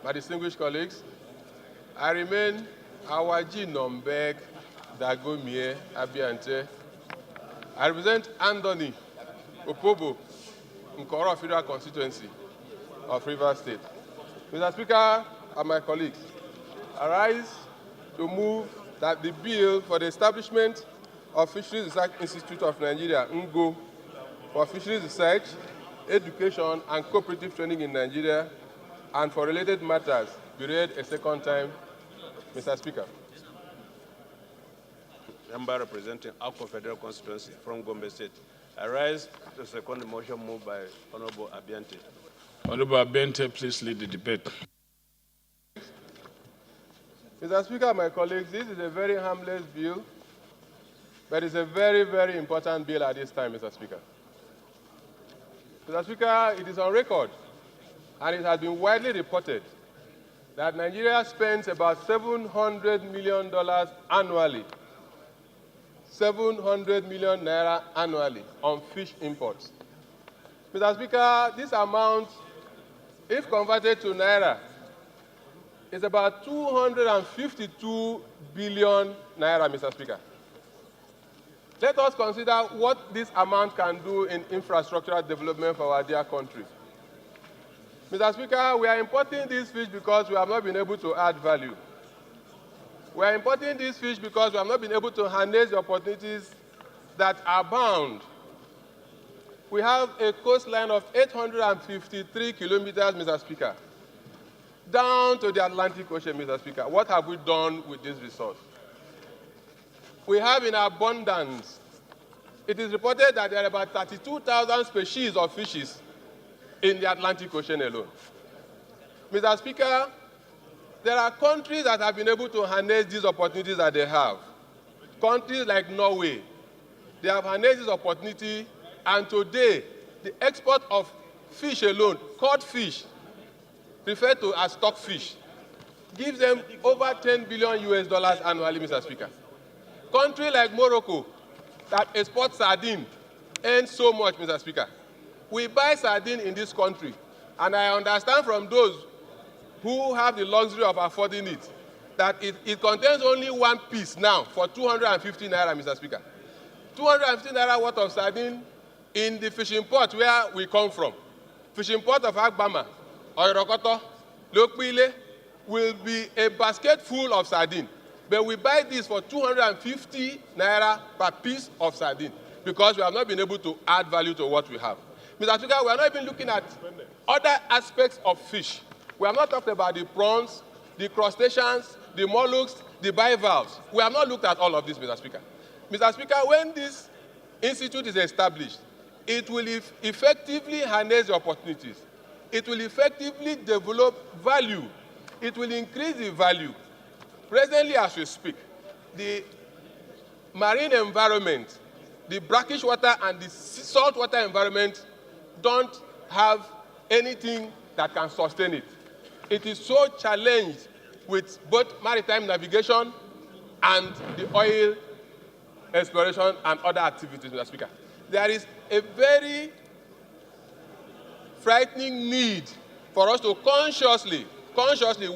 my distinguished colleagues, I remain Awaji, Inombek, Dagomie, Abiante. I represent Andoni, Opobo, Nkoro Federal Constituency of Rivers State. Mr. Speaker and my colleagues, I rise to move that the bill for the establishment of Fisheries Research Institute of Nigeria, NGO, for fisheries research, education, and cooperative training in Nigeria, and for related matters, be read a second time, Mr. Speaker. Member representing Akko Federal Constituency from Gombe State. I rise to second the motion moved by Honorable Abiante. Honorable Abiante, please lead the debate. Mr. Speaker, my colleagues, this is a very harmless bill, but it's a very, very important bill at this time, Mr. Speaker. Mr. Speaker, it is on record, and it has been widely reported that Nigeria spends about $700 million annually, 700 million naira annually on fish imports. Mr. Speaker, this amount, if converted to naira, is about 252 billion naira, Mr. Speaker. Let us consider what this amount can do in infrastructural development for our dear country. Mr. Speaker, we are importing this fish because we have not been able to add value. We are importing this fish because we have not been able to harness the opportunities that are bound. We have a coastline of 853 kilometers, Mr. Speaker, down to the Atlantic Ocean, Mr. Speaker. What have we done with this resource? We have in abundance. It is reported that there are about 32,000 species of fishes in the Atlantic Ocean alone. Mr. Speaker, there are countries that have been able to harness these opportunities that they have. Countries like Norway, they have harnessed this opportunity, and today, the export of fish alone, caught fish, referred to as stockfish, gives them over $10 billion annually, Mr. Speaker. Country like Morocco that exports sardine earns so much, Mr. Speaker. We buy sardine in this country, and I understand from those who have the luxury of affording it that it contains only one piece now for 250 naira, Mr. Speaker. 250 naira worth of sardine in the fishing port where we come from. Fishing port of Agbama, Orokoto, Lokpile, will be a basket full of sardine. But we buy this for 250 naira per piece of sardine because we have not been able to add value to what we have. Mr. Speaker, we are not even looking at other aspects of fish. We have not talked about the prawns, the crustaceans, the mollusks, the bivalves. We have not looked at all of this, Mr. Speaker. Mr. Speaker, when this institute is established, it will effectively harness the opportunities. It will effectively develop value. It will increase the value. Presently, as we speak, the marine environment, the brackish water and the saltwater environment don't have anything that can sustain it. It is so challenged with both maritime navigation and the oil exploration and other activities, Mr. Speaker. There is a very frightening need for us to consciously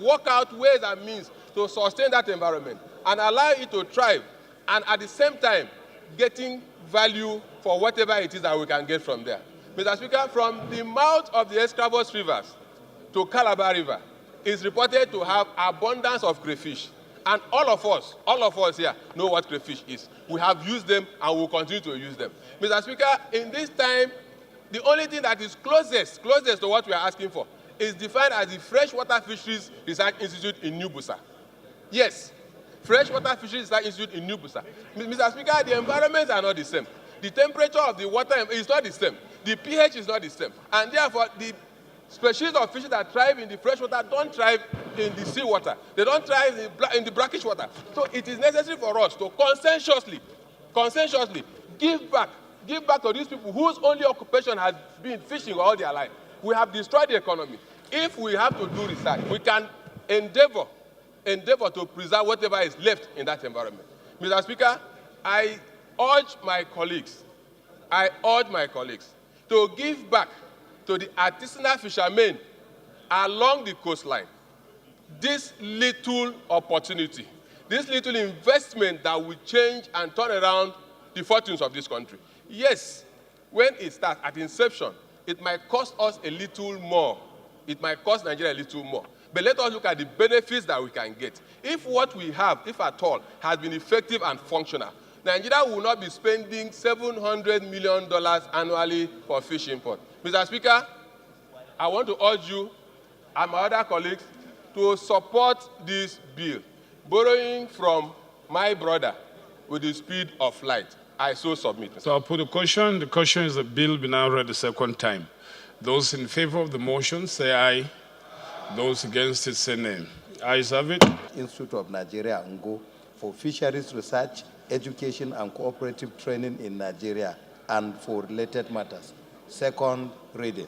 work out ways and means to sustain that environment and allow it to thrive, and at the same time, getting value for whatever it is that we can get from there. Mr. Speaker, from the mouth of the Escravos rivers to Calabar River is reported to have abundance of crayfish. And all of us here know what crayfish is. We have used them and will continue to use them. Mr. Speaker, in this time, the only thing that is closest to what we are asking for is defined as the Freshwater Fisheries Research Institute in New Busa. Yes, Freshwater Fisheries Research Institute in New Busa. Mr. Speaker, the environments are not the same. The temperature of the water is not the same. The pH is not the same. And therefore, the species of fish that thrive in the freshwater don't thrive in the seawater. They don't thrive in the brackish water. So it is necessary for us to conscientiously give back to these people whose only occupation has been fishing all their life. We have destroyed the economy. If we have to do research, we can endeavor to preserve whatever is left in that environment. Mr. Speaker, I urge my colleagues to give back to the artisanal fishermen along the coastline this little opportunity, this little investment that will change and turn around the fortunes of this country. Yes, when it starts at inception, it might cost us a little more. It might cost Nigeria a little more. But let us look at the benefits that we can get. If what we have, if at all, has been effective and functional, Nigeria will not be spending $700 million annually for fish import. Mr. Speaker, I want to urge you and my other colleagues to support this bill, borrowing from my brother with the speed of light. I so submit. So I'll put a question. The question is the bill be now read the second time. Those in favor of the motion say aye. Those against it say nay. Ayes have it. Institute of Nigeria, Ngo, for fisheries research, education, and cooperative training in Nigeria and for related matters. Second reading.